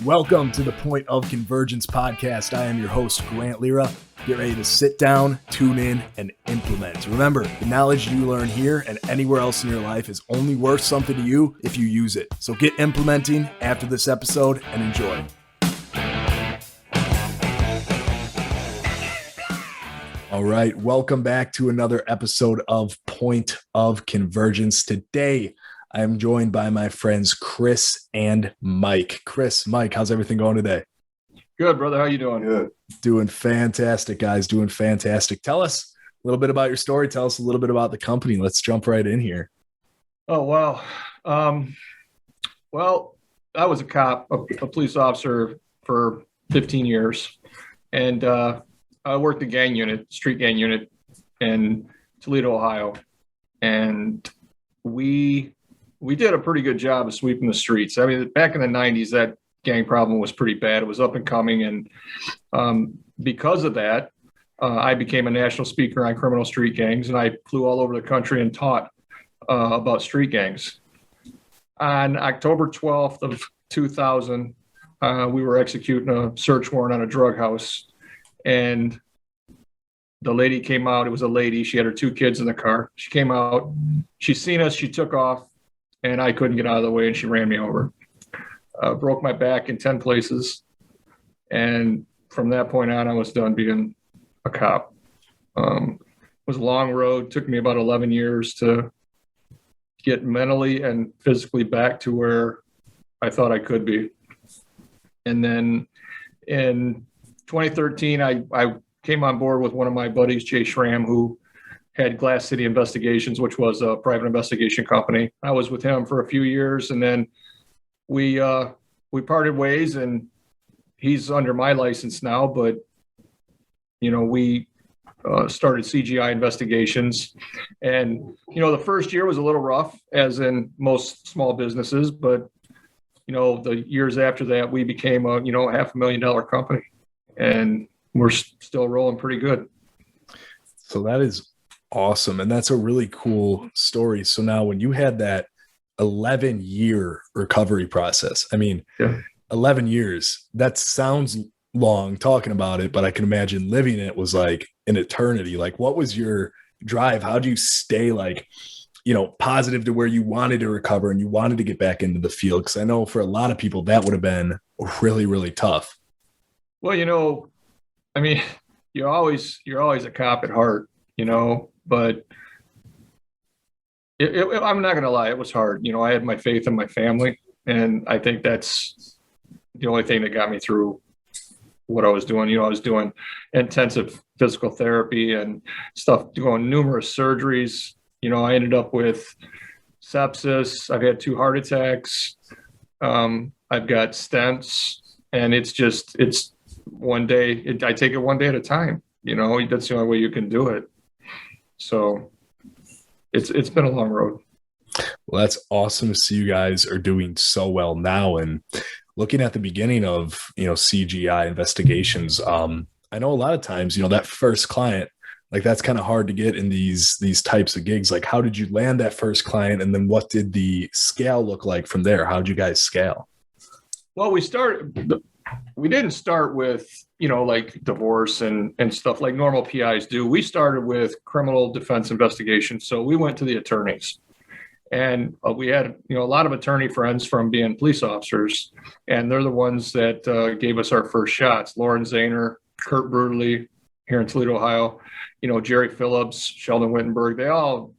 Welcome to the Point of Convergence podcast. I am your host, Grant Lira. Get ready to sit down, tune in, and implement. Remember, the knowledge you learn here and anywhere else in your life is only worth something to you if you use it. So get implementing after this episode and enjoy. All right, welcome back to another episode of Point of Convergence. Today, I am joined by my friends Chris and Mike. Chris, Mike, how's everything going today? Good, brother. How you doing? Good. Doing fantastic, guys. Doing fantastic. Tell us a little bit about your story. Tell us a little bit about the company. Let's jump right in here. Oh, wow. Well, I was a cop, a police officer for 15 years. And I worked the street gang unit in Toledo, Ohio. And we did a pretty good job of sweeping the streets. I mean, back in the 90s, that gang problem was pretty bad. It was up and coming. And because of that, I became a national speaker on criminal street gangs, and I flew all over the country and taught about street gangs. On October 12th of 2000, we were executing a search warrant on a drug house, and the lady came out. It was a lady. She had her two kids in the car. She came out. She seen us. She took off, and I couldn't get out of the way, and she ran me over. Broke my back in 10 places. And from that point on, I was done being a cop. It was a long road. Took me about 11 years to get mentally and physically back to where I thought I could be. And then in 2013, I came on board with one of my buddies, Jay Schramm, who had Glass City Investigations, which was a private investigation company. I was with him for a few years, and then we parted ways, and he's under my license now. But we started CGI Investigations, and the first year was a little rough, as in most small businesses. But the years after that, we became a $500,000 company, and we're still rolling pretty good. So that is awesome. And that's a really cool story. So now when you had that 11-year recovery process, 11 years, that sounds long talking about it, but I can imagine living it was like an eternity. Like, what was your drive? How do you stay positive to where you wanted to recover and you wanted to get back into the field? Because I know for a lot of people that would have been really, really tough. Well, you're always a cop at heart, but I'm not going to lie. It was hard. I had my faith in my family, and I think that's the only thing that got me through what I was doing. I was doing intensive physical therapy and stuff, doing numerous surgeries. I ended up with sepsis. I've had 2 heart attacks. I've got stents, and it's one day. I take it one day at a time. That's the only way you can do it. So it's been a long road. Well, that's awesome to see you guys are doing so well now. And looking at the beginning of, CGI Investigations, I know a lot of times, that first client, like that's kind of hard to get in these types of gigs. Like, how did you land that first client? And then what did the scale look like from there? How did you guys scale? Well, we didn't start with, like divorce and stuff like normal PIs do. We started with criminal defense investigations. So we went to the attorneys, and we had, a lot of attorney friends from being police officers, and they're the ones that gave us our first shots. Lauren Zahner, Kurt Brutally here in Toledo, Ohio, Jerry Phillips, Sheldon Wittenberg, they all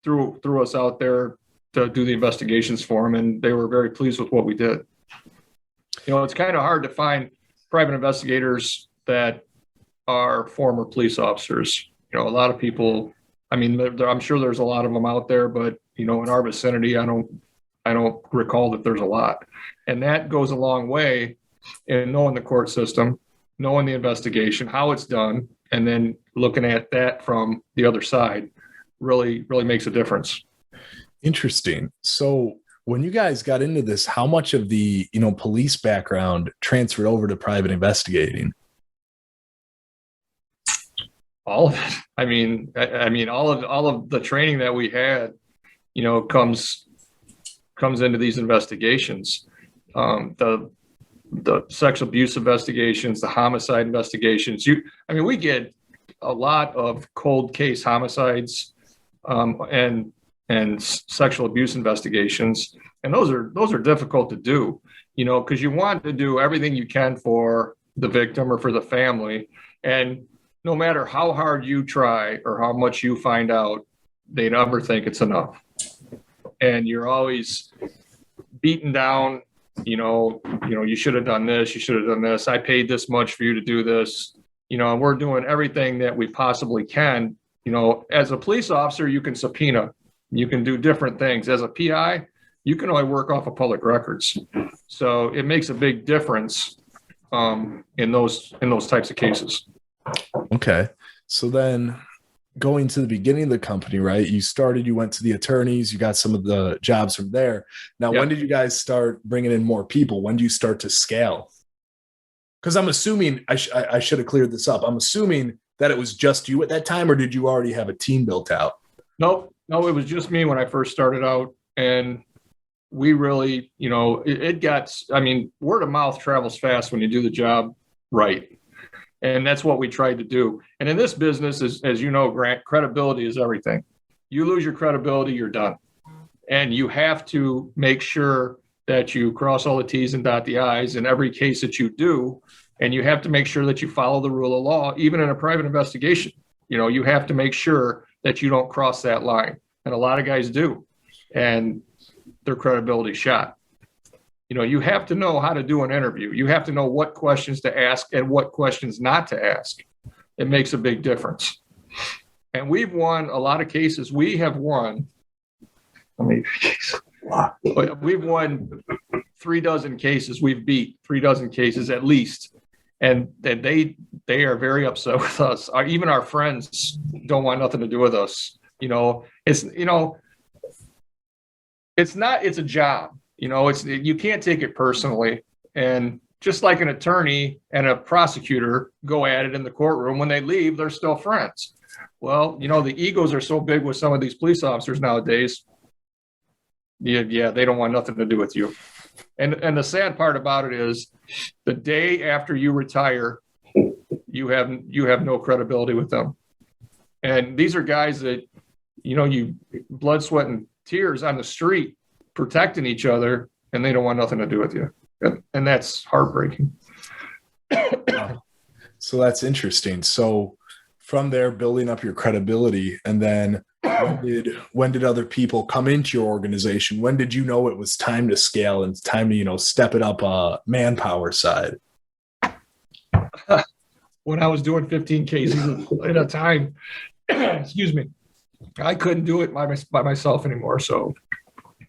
threw us out there to do the investigations for them. And they were very pleased with what we did. It's kind of hard to find private investigators that are former police officers. A lot of people, I'm sure there's a lot of them out there, but, in our vicinity, I don't recall that there's a lot. And that goes a long way in knowing the court system, knowing the investigation, how it's done, and then looking at that from the other side really, really makes a difference. Interesting. So when you guys got into this, how much of the, police background transferred over to private investigating? All of it. All of the training that we had, comes into these investigations. The the sexual abuse investigations, the homicide investigations. We get a lot of cold case homicides and sexual abuse investigations, and those are difficult to do, because you want to do everything you can for the victim or for the family, and no matter how hard you try or how much you find out, they never think it's enough, and you're always beaten down. You should have done this. You should have done this. I paid this much for you to do this. And we're doing everything that we possibly can. As a police officer, you can subpoena. You can do different things. As a PI, you can only work off of public records. So it makes a big difference in those types of cases. Okay. So then going to the beginning of the company, right? You went to the attorneys, you got some of the jobs from there. Now, When did you guys start bringing in more people? When do you start to scale? Because I'm assuming, I should have cleared this up. I'm assuming that it was just you at that time, or did you already have a team built out? No, it was just me when I first started out. And we really, word of mouth travels fast when you do the job right. And that's what we tried to do. And in this business, as you know, Grant, credibility is everything. You lose your credibility, you're done. And you have to make sure that you cross all the T's and dot the I's in every case that you do. And you have to make sure that you follow the rule of law, even in a private investigation. You have to make sure that you don't cross that line. And a lot of guys do. And their credibility shot. You have to know how to do an interview. You have to know what questions to ask and what questions not to ask. It makes a big difference. And we've won a lot of cases. We have won, we've won 36 cases. We've beat 36 cases at least. And they are very upset with us. Even our friends don't want nothing to do with us. It's a job. You can't take it personally. And just like an attorney and a prosecutor go at it in the courtroom, when they leave, they're still friends. Well, the egos are so big with some of these police officers nowadays. Yeah, they don't want nothing to do with you. And the sad part about it is the day after you retire, you have no credibility with them. And these are guys that, you blood, sweat, and tears on the street protecting each other, and they don't want nothing to do with you. And that's heartbreaking. So that's interesting. So from there, building up your credibility, and then when did other people come into your organization? When did you know it was time to scale and time to, step it up manpower side? When I was doing 15 cases at a time, excuse me, I couldn't do it by myself anymore. So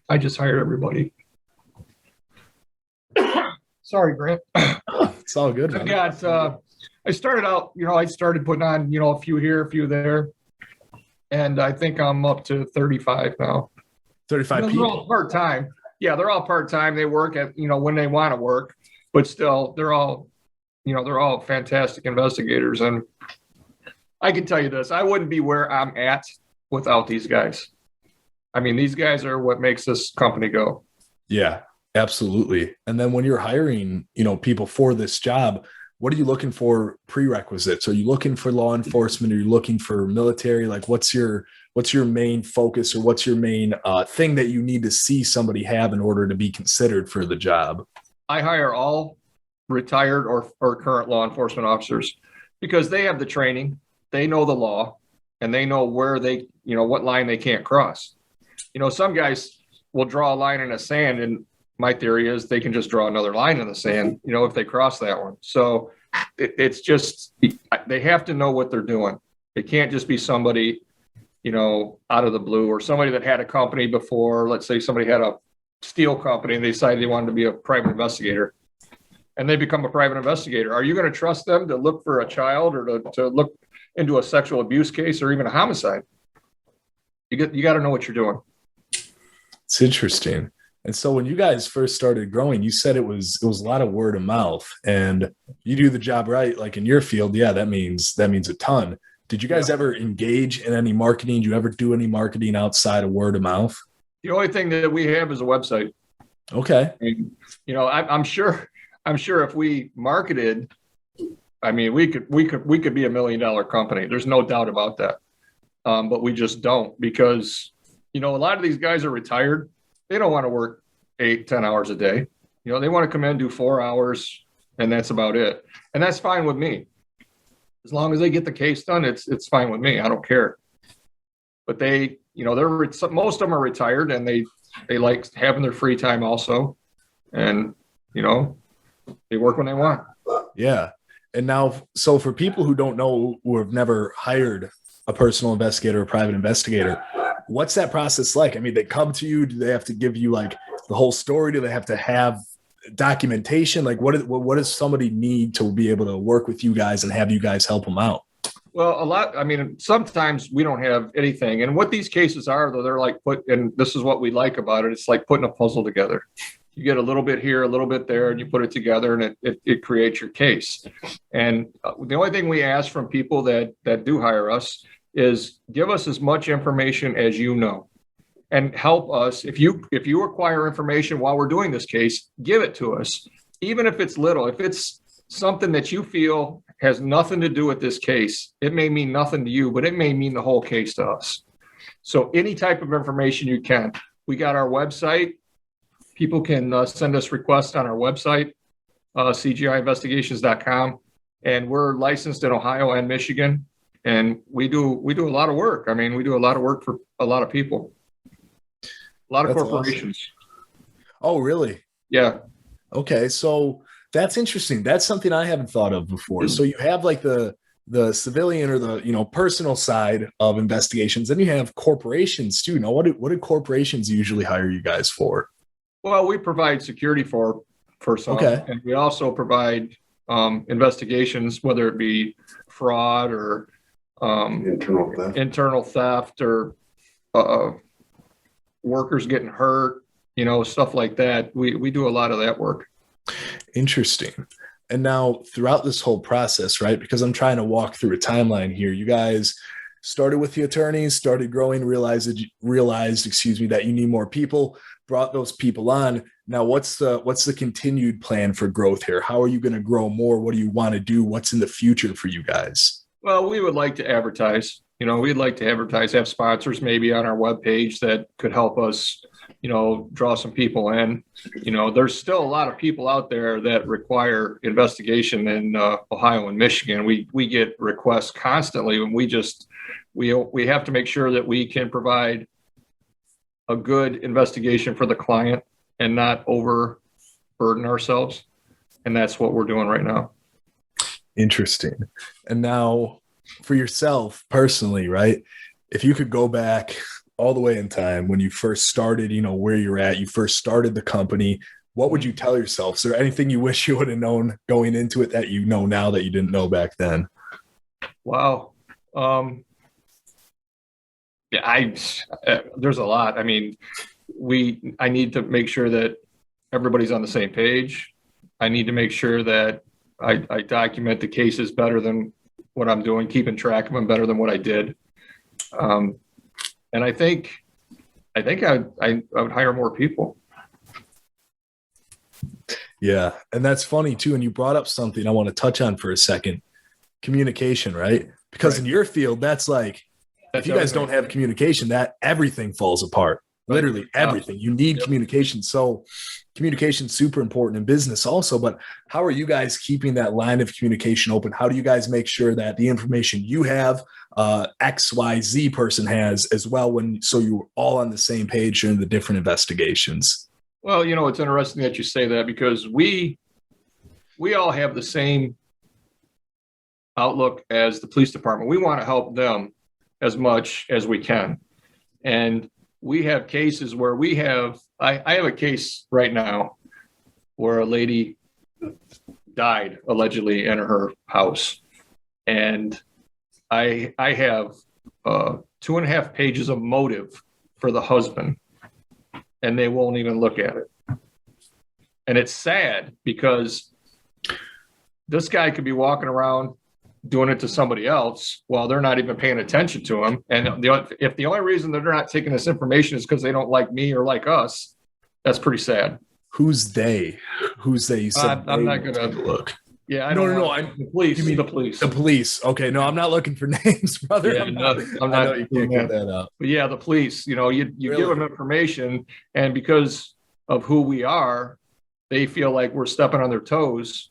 I just hired everybody. Sorry, Grant. It's all good, man. I started out, I started putting on, a few here, a few there. And I think I'm up to 35 now. 35 people? They're all part-time. Yeah, they're all part-time. They work at, when they want to work. But still, they're all fantastic investigators. And I can tell you this, I wouldn't be where I'm at without these guys. These guys are what makes this company go. Yeah, absolutely. And then when you're hiring, people for this job, what are you looking for prerequisites? Are you looking for law enforcement? Are you looking for military? Like what's your main focus, or what's your main thing that you need to see somebody have in order to be considered for the job? I hire all retired or current law enforcement officers because they have the training, they know the law, and they know where they, what line they can't cross. Some guys will draw a line in the sand, and my theory is they can just draw another line in the sand, if they cross that one. So it's just, they have to know what they're doing. It can't just be somebody, out of the blue, or somebody that had a company before. Let's say somebody had a steel company and they decided they wanted to be a private investigator, and they become a private investigator. Are you going to trust them to look for a child, or to look into a sexual abuse case, or even a homicide? You got to know what you're doing. It's interesting. And so when you guys first started growing, you said it was a lot of word of mouth, and you do the job right, like in your field. Yeah, that means a ton. Did you guys ever engage in any marketing? Did you ever do any marketing outside of word of mouth? The only thing that we have is a website. Okay. And, I'm sure I'm sure if we marketed, I mean, we could be $1 million company. There's no doubt about that. But we just don't, because, a lot of these guys are retired. They don't want to work 8-10 hours a day. They want to come in, do 4 hours, and that's about it. And that's fine with me. As long as they get the case done, it's fine with me. I don't care. But they, most of them are retired, and they like having their free time also. And, they work when they want. Yeah. And now, so for people who don't know, who have never hired a personal investigator or private investigator, what's that process like? I mean, they come to you. Do they have to give you like the whole story? Do they have to have documentation? Like what does somebody need to be able to work with you guys and have you guys help them out? Well, sometimes we don't have anything. And what these cases are, though, they're like and this is what we like about it. It's like putting a puzzle together. You get a little bit here, a little bit there, and you put it together, and it creates your case. And the only thing we ask from people that do hire us is give us as much information as you know, and help us. If you acquire information while we're doing this case, give it to us, even if it's little. If it's something that you feel has nothing to do with this case, it may mean nothing to you, but it may mean the whole case to us. So any type of information you can. We got our website. People can send us requests on our website, CGIinvestigations.com, and we're licensed in Ohio and Michigan, and we do a lot of work. I mean, we do a lot of work for a lot of people, a lot of corporations. Awesome. Oh, really? Yeah. Okay, so that's interesting. That's something I haven't thought of before. So you have like the civilian or the personal side of investigations, then you have corporations too. Now, what do corporations usually hire you guys for? Well, we provide security for some, okay. And we also provide investigations, whether it be fraud or internal theft or workers getting hurt, stuff like that. We do a lot of that work. Interesting. And now throughout this whole process, right, because I'm trying to walk through a timeline here, you guys started with the attorneys, started growing, realized that you need more people, brought those people on. Now, what's the continued plan for growth here? How are you going to grow more? What do you want to do? What's in the future for you guys? Well, we would like to advertise. We'd like to advertise, have sponsors maybe on our webpage that could help us, draw some people in. There's still a lot of people out there that require investigation in Ohio and Michigan. We get requests constantly, and we have to make sure that we can provide a good investigation for the client and not overburden ourselves. And that's what we're doing right now. Interesting. And now for yourself personally, right? If you could go back all the way in time when you first started, where you're at, you first started the company, what would you tell yourself? Is there anything you wish you would have known going into it that you know now that you didn't know back then? Wow. Yeah, there's a lot. I mean, I need to make sure that everybody's on the same page. I need to make sure that I document the cases better than what I'm doing, keeping track of them better than what I did. And I think I would hire more people. Yeah. And that's funny too. And you brought up something I want to touch on for a second, communication, right? Because in your field, that's like, if you guys don't have communication, that everything falls apart. Literally everything. You need communication. So communication is super important in business also, but how are you guys keeping that line of communication open? How do you guys make sure that the information you have, XYZ person has as well, so you're all on the same page during the different investigations? Well, it's interesting that you say that, because we all have the same outlook as the police department. We want to help them as much as we can. And we have cases where I have a case right now where a lady died allegedly in her house. And I have 2.5 pages of motive for the husband, and they won't even look at it. And it's sad, because this guy could be walking around doing it to somebody else while they're not even paying attention to him. And if the only reason that they're not taking this information is because they don't like me or like us, that's pretty sad. Who's they? who's they? You said I'm not going gonna to look. Yeah, I No, don't no, no. want the police. You mean The police. the police? Okay, no, I'm not looking for names, brother. Yeah, I'm I know not you doing can't get that. that out. But yeah, the police. You give Really? them information, and because of who we are, they feel like we're stepping on their toes.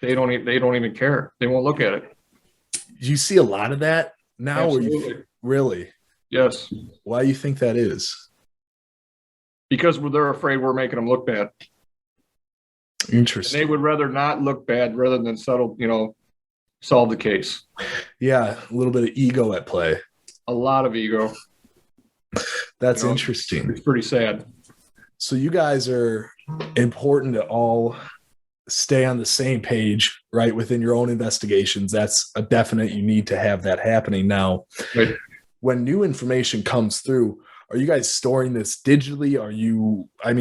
They don't even care. They won't look at it. You see a lot of that now, or Absolutely. really? Yes, Why do you think that is? because they're afraid we're making them look bad. And Interesting. they would rather not look bad rather than solve the case. Yeah, a little bit of ego at play. A lot of ego. That's interesting. It's pretty sad. So you guys are important to all stay on the same page, right? Within your own investigations. That's a definite, you need to have that happening now. Right. When new information comes through, are you guys storing this digitally?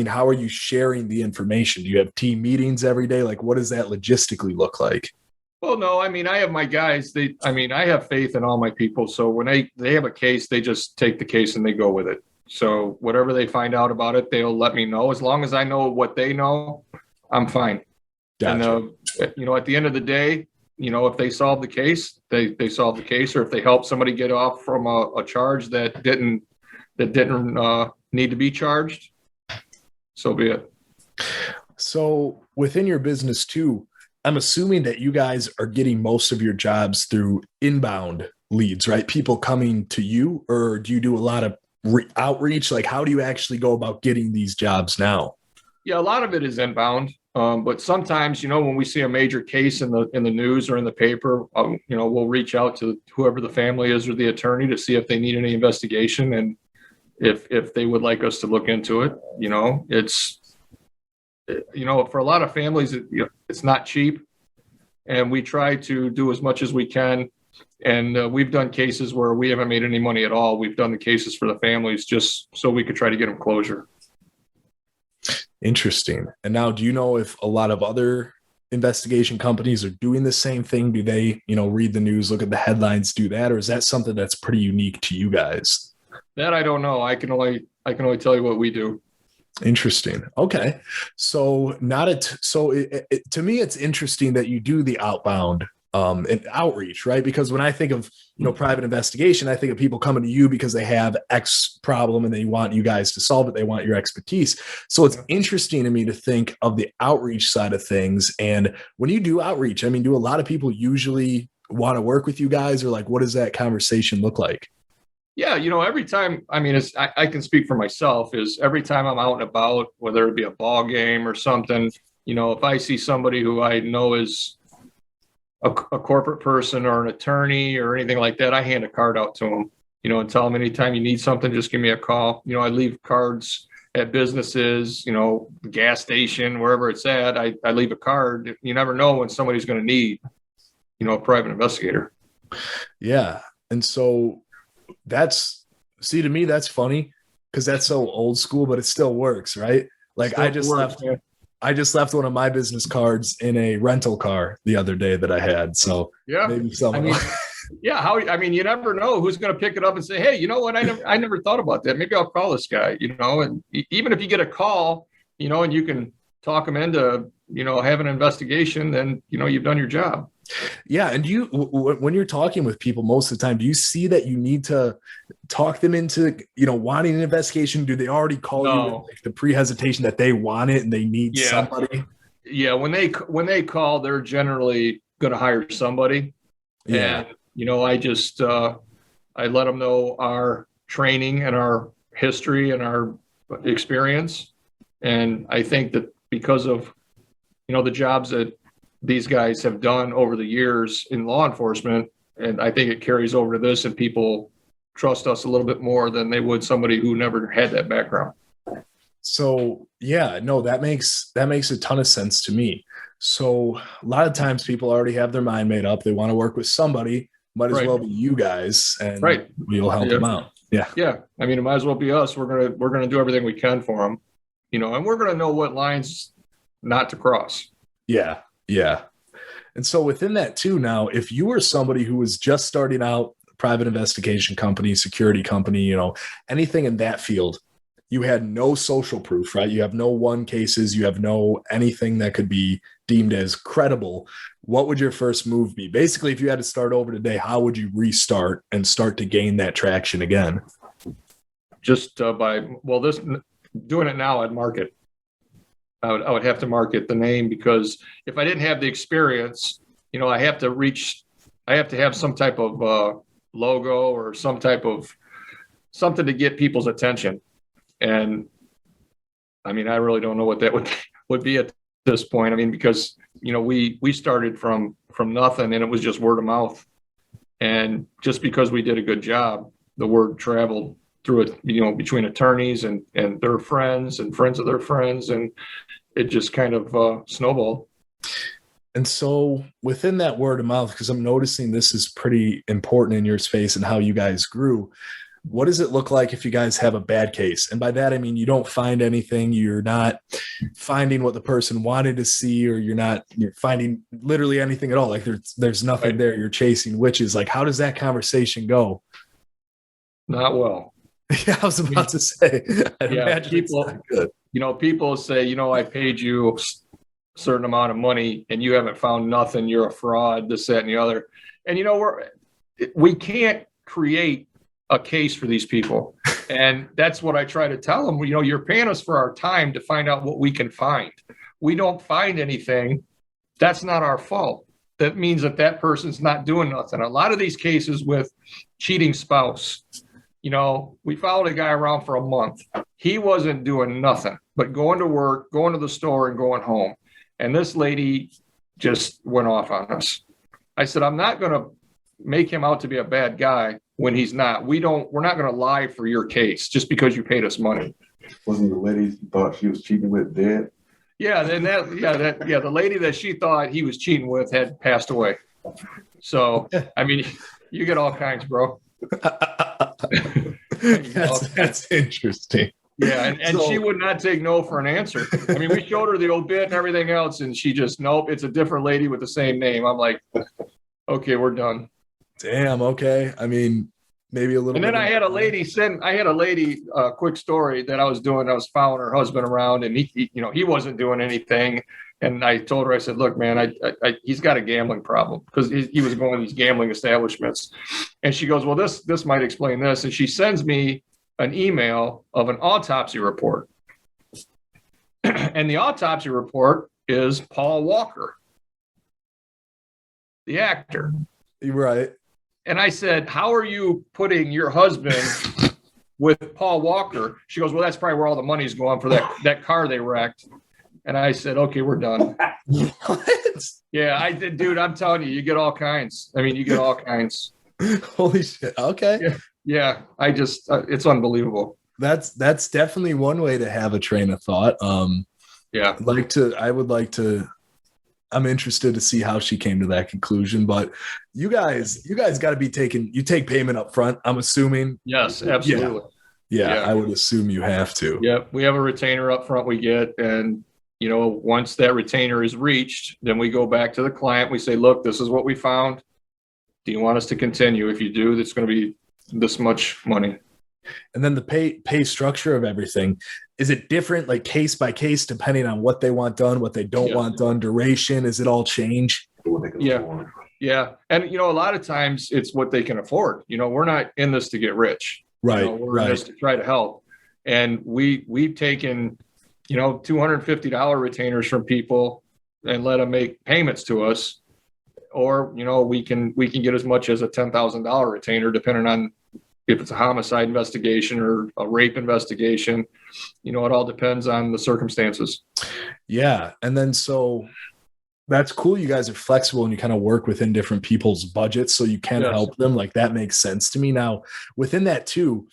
How are you sharing the information? Do you have team meetings every day? Like, what does that logistically look like? Well, no, I have my guys. I have faith in all my people. So when they have a case, they just take the case and they go with it. So whatever they find out about it, they'll let me know. As long as I know what they know, I'm fine. Gotcha. And, at the end of the day, if they solve the case, they solve the case. Or if they help somebody get off from a charge that didn't need to be charged, so be it. So within your business too, I'm assuming that you guys are getting most of your jobs through inbound leads, right? People coming to you, or do you do a lot of outreach? Like, how do you actually go about getting these jobs now? Yeah, a lot of it is inbound. But sometimes, when we see a major case in the news or in the paper, we'll reach out to whoever the family is or the attorney to see if they need any investigation and if they would like us to look into it. It's for a lot of families, it's not cheap, and we try to do as much as we can. And we've done cases where we haven't made any money at all. We've done the cases for the families just so we could try to get them closure. Interesting. And now, do you know if a lot of other investigation companies are doing the same thing? Do they, read the news, look at the headlines, do that? Or is that something that's pretty unique to you guys? That I don't know. I can only tell you what we do. Interesting. Okay. So to me, it's interesting that you do the outbound and outreach, right? Because when I think of, private investigation, I think of people coming to you because they have X problem and they want you guys to solve it. They want your expertise. So it's interesting to me to think of the outreach side of things. And when you do outreach, do a lot of people usually want to work with you guys, or like, what does that conversation look like? Yeah, every time, I can speak for myself, is every time I'm out and about, whether it be a ball game or something, if I see somebody who I know is a corporate person or an attorney or anything like that, I hand a card out to them, and tell them anytime you need something, just give me a call. I leave cards at businesses, gas station, wherever it's at. I leave a card. You never know when somebody's going to need, a private investigator. Yeah. And so to me, that's funny because that's so old school, but it still works, right? Like I just left one of my business cards in a rental car the other day that I had. So yeah, maybe someone. You never know who's going to pick it up and say, hey, you know what? I never thought about that. Maybe I'll call this guy, and even if you get a call, and you can talk them into, have an investigation, then, you've done your job. Yeah. And when you're talking with people most of the time, do you see that you need to talk them into, wanting an investigation? Do they already call you with like the pre-hesitation that they want it and they need somebody? Yeah. When they call, they're generally going to hire somebody. Yeah. And, I just, I let them know our training and our history and our experience. And I think that because of, the jobs that these guys have done over the years in law enforcement, and I think it carries over to this, and people trust us a little bit more than they would somebody who never had that background. So yeah, no, that makes a ton of sense to me. So a lot of times people already have their mind made up. They want to work with somebody, might as well be you guys, and we'll help them out. Yeah. Yeah. It might as well be us. We're going to do everything we can for them, and we're going to know what lines not to cross. Yeah. Yeah. And so within that too, now, if you were somebody who was just starting out, private investigation company, security company, anything in that field, you had no social proof, right? You have no one cases, you have no anything that could be deemed as credible. What would your first move be? Basically, if you had to start over today, how would you restart and start to gain that traction again? Just doing it now, I'd market. I would have to market the name, because if I didn't have the experience, I have to have some type of logo or some type of something to get people's attention. And I mean, I really don't know what that would be at this point. I mean, because, we started from nothing, and it was just word of mouth. And just because we did a good job, the word traveled through it, between attorneys and their friends and friends of their friends. And it just kind of snowballed. And so within that word of mouth, because I'm noticing this is pretty important in your space and how you guys grew, what does it look like if you guys have a bad case? And by that, I mean, you don't find anything, you're not finding what the person wanted to see, or you're finding literally anything at all. Like there's nothing there. You're chasing witches. Like, how does that conversation go? Not well. Yeah, I was about to say, people, people say, I paid you a certain amount of money and you haven't found nothing. You're a fraud, this, that, and the other. And, we can't create a case for these people. And that's what I try to tell them. You're paying us for our time to find out what we can find. We don't find anything. That's not our fault. That means that person's not doing nothing. A lot of these cases with cheating spouse, we followed a guy around for a month. He wasn't doing nothing but going to work, going to the store, and going home. And this lady just went off on us. I said, I'm not going to make him out to be a bad guy when he's not. We're not going to lie for your case just because you paid us money. Wasn't the lady you thought she was cheating with dead? Yeah, then the lady that she thought he was cheating with had passed away. So, I mean, you get all kinds, bro. That's interesting. Yeah, and she would not take no for an answer. I mean, we showed her the obit and everything else, and she just, nope, it's a different lady with the same name. I'm like, okay, we're done. Damn, okay. I mean, maybe a little bit. And then I had a lady, quick story that I was doing. I was following her husband around, and he wasn't doing anything. And I told her, I said, look, man, he's got a gambling problem, because he was going to these gambling establishments. And she goes, well, this might explain this. And she sends me an email of an autopsy report. And the autopsy report is Paul Walker, the actor. Right. And I said, how are you putting your husband with Paul Walker? She goes, well, that's probably where all the money's going for that car they wrecked. And I said, okay, we're done. What? Yeah, I did, dude. I'm telling you, you get all kinds. I mean, you get all kinds. Holy shit. Okay. Yeah. I just, it's unbelievable. That's definitely one way to have a train of thought. Yeah. I'm interested to see how she came to that conclusion, but you guys got to be you take payment up front, I'm assuming. Yes, absolutely. Yeah. I would assume you have to. Yeah. We have a retainer up front we get, and once that retainer is reached, then we go back to the client. We say, look, this is what we found. Do you want us to continue? If you do, it's going to be this much money. And then the pay structure of everything, is it different, like case by case, depending on what they want done, what they don't want done, duration? Is it all change? Yeah. Yeah. And, a lot of times it's what they can afford. We're not in this to get rich. Right. We're in this to try to help. And we've taken, $250 retainers from people and let them make payments to us. Or, we can get as much as a $10,000 retainer, depending on if it's a homicide investigation or a rape investigation. It all depends on the circumstances. Yeah. And then, so that's cool. You guys are flexible and you kind of work within different people's budgets, so you can help them. Like, that makes sense to me. Now, within that too,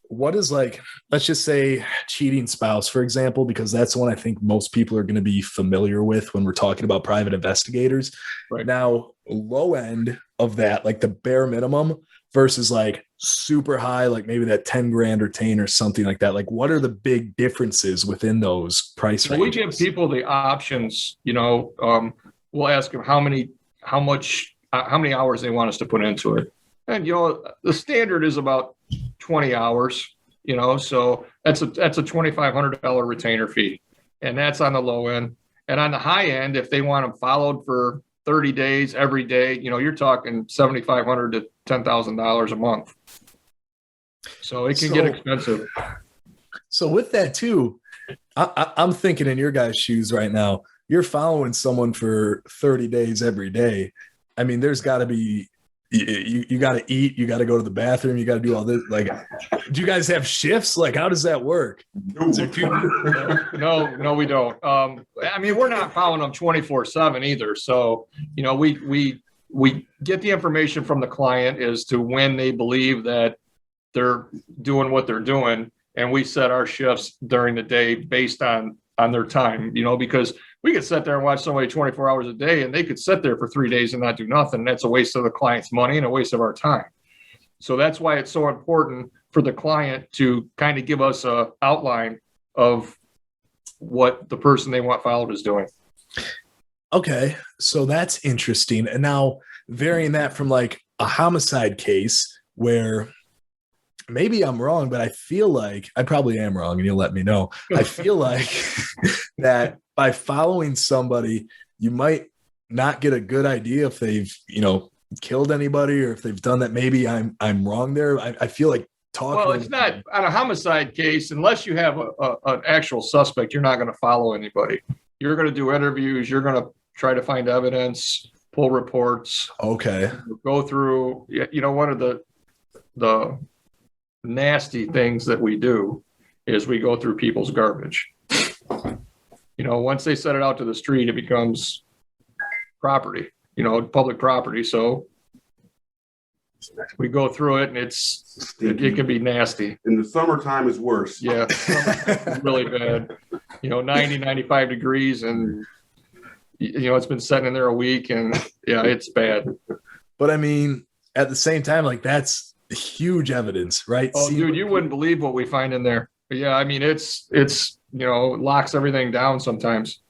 what is, like, let's just say cheating spouse, for example, because that's one I think most people are going to be familiar with when we're talking about private investigators. Right. Now, low end of that, like the bare minimum versus like super high, like maybe that 10 grand retain or something like that. Like, what are the big differences within those price ranges? We give people the options. We'll ask them how many hours they want us to put into it. And, the standard is about 20 hours. so that's a $2,500 retainer fee, and that's on the low end. And on the high end, if they want them followed for 30 days every day, you're talking $7,500 to $10,000 a month. So it can get expensive. So with that too, I'm thinking in your guys' shoes right now. You're following someone for 30 days every day. I mean, there's got to be, you got to eat, you got to go to the bathroom, you got to do all this. Like, do you guys have shifts? Like, how does that work? No, we don't. I mean, we're not following them 24/7 either. So, we get the information from the client as to when they believe that they're doing what they're doing. And we set our shifts during the day based on their time, because we could sit there and watch somebody 24 hours a day, and they could sit there for 3 days and not do nothing. That's a waste of the client's money and a waste of our time. So that's why it's so important for the client to kind of give us a outline of what the person they want followed is doing. Okay, so that's interesting. And now varying that from like a homicide case where maybe I'm wrong, but I feel like I probably am wrong, and you'll let me know. I feel like that by following somebody, you might not get a good idea if they've, killed anybody or if they've done that. Maybe I'm wrong there. I feel like talking. Well, it's not on a homicide case, unless you have an actual suspect, you're not going to follow anybody. You're going to do interviews. You're going to try to find evidence, pull reports. Okay. Go through, one of the nasty things that we do is we go through people's garbage. Once they set it out to the street, it becomes property, public property. So we go through it, and it can be nasty. In the summertime is worse. Yeah, it's really bad. 90, 95 degrees, and it's been sitting in there a week, and yeah, it's bad. But I mean, at the same time, like, that's huge evidence, right? Oh, dude, you wouldn't believe what we find in there. But yeah, I mean, it's locks everything down sometimes.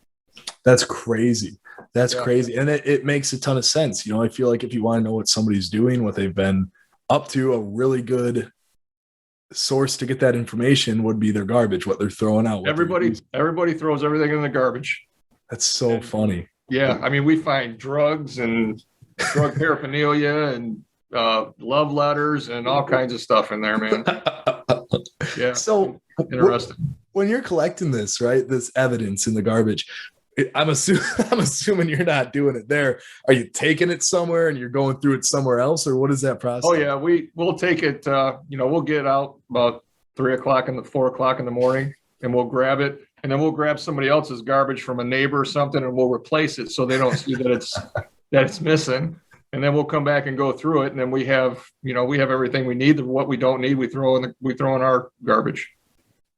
That's crazy. That's crazy. And it makes a ton of sense. I feel like if you want to know what somebody's doing, what they've been up to, a really good source to get that information would be their garbage, what they're throwing out. Everybody throws everything in the garbage. That's so funny. Yeah. I mean, we find drugs and drug paraphernalia and love letters and all kinds of stuff in there, man. Yeah. So interesting. When you're collecting this, right, this evidence in the garbage, I'm assuming you're not doing it there. Are you taking it somewhere and you're going through it somewhere else, or what is that process? Oh yeah, we'll take it. We'll get out about 4 o'clock in the morning, and we'll grab it, and then we'll grab somebody else's garbage from a neighbor or something, and we'll replace it so they don't see that it's missing. And then we'll come back and go through it, and then we have everything we need. What we don't need, we throw in our garbage.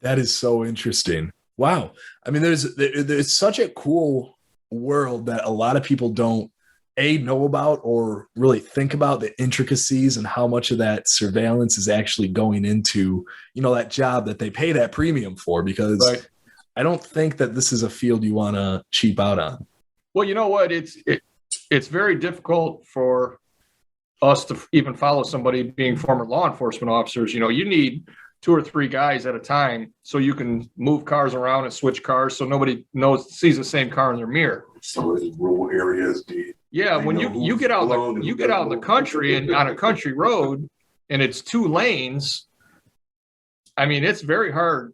That is so interesting. Wow. I mean, there's such a cool world that a lot of people don't know about or really think about, the intricacies and how much of that surveillance is actually going into, that job that they pay that premium for, because right. I don't think that this is a field you want to cheap out on. Well, you know what? It's very difficult for us to even follow somebody being former law enforcement officers. You need 2 or 3 guys at a time so you can move cars around and switch cars so nobody sees the same car in their mirror. Some of these rural areas, dude. Yeah, when you get out in the country and on a country road and it's 2 lanes, I mean, it's very hard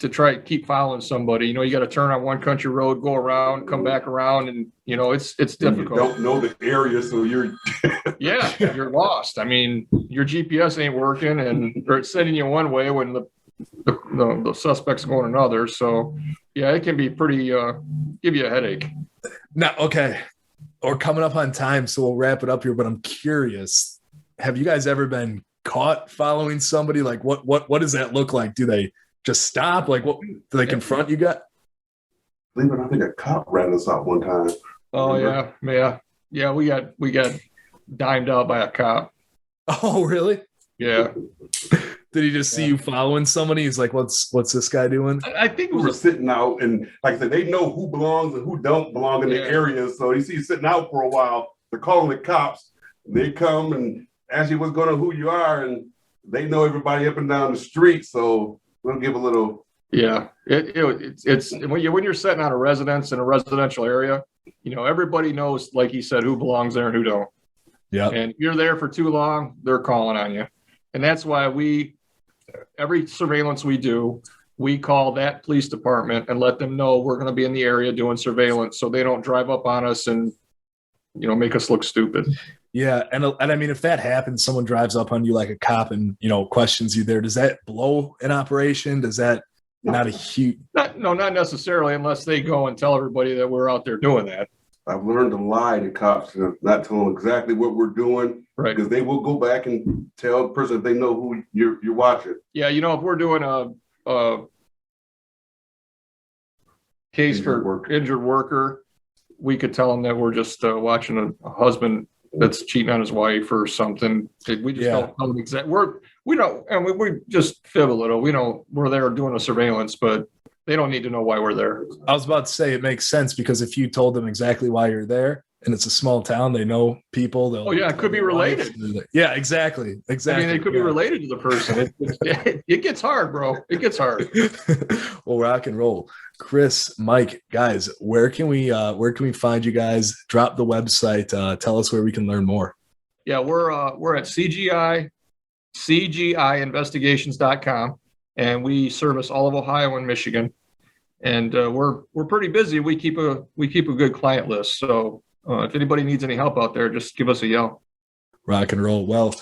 to try to keep following somebody. You got to turn on one country road, go around, come back around, and it's difficult. You don't know the area, so you're you're lost. I mean, your GPS ain't working, or it's sending you one way when the suspect's going another. So yeah, it can be pretty give you a headache. Now, okay, we're coming up on time, so we'll wrap it up here. But I'm curious: have you guys ever been caught following somebody? Like, what does that look like? Do they just stop? Like, what do they confront you? Believe it or not, I think a cop ran us out one time. Oh yeah. We got dimed out by a cop. Oh really? Yeah. Did he just see you following somebody? He's like, what's this guy doing? I think we were sitting out, and like I said, they know who belongs and who don't belong in the area. So you see sitting out for a while. They're calling the cops. They come and ask you what's going on, who you are, and they know everybody up and down the street, so we'll give a little. Yeah, it's when you're sitting on a residence in a residential area, everybody knows, like he said, who belongs there and who don't. Yeah. And if you're there for too long, they're calling on you. And that's why every surveillance we do, we call that police department and let them know we're going to be in the area doing surveillance, so they don't drive up on us and, make us look stupid. Yeah. And I mean, if that happens, someone drives up on you like a cop and, questions you there, does that blow an operation? Does that not a huge? Not necessarily, unless they go and tell everybody that we're out there doing that. I've learned to lie to cops and not tell them exactly what we're doing, right? Because they will go back and tell the person if they know who you're watching. Yeah, if we're doing a case for injured worker, we could tell them that we're just watching a husband that's cheating on his wife or something. We just don't tell them exactly. We don't, and we just fib a little. We're there doing a surveillance, but they don't need to know why we're there. I was about to say it makes sense, because if you told them exactly why you're there and it's a small town, they know people. It could be related. Yeah, exactly. I mean, they could be related to the person. It gets hard, bro. It gets hard. Well, rock and roll. Chris, Mike, guys, where can we find you guys? Drop the website. Tell us where we can learn more. Yeah, we're at CGI Investigations.com. And we service all of Ohio and Michigan, and we're pretty busy. We keep a good client list. So if anybody needs any help out there, just give us a yell. Rock and roll. Well,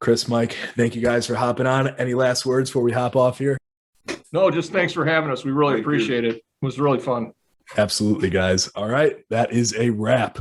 Chris, Mike, thank you guys for hopping on. Any last words before we hop off here? No, just thanks for having us. We really appreciate it. It was really fun. Absolutely, guys. All right, that is a wrap.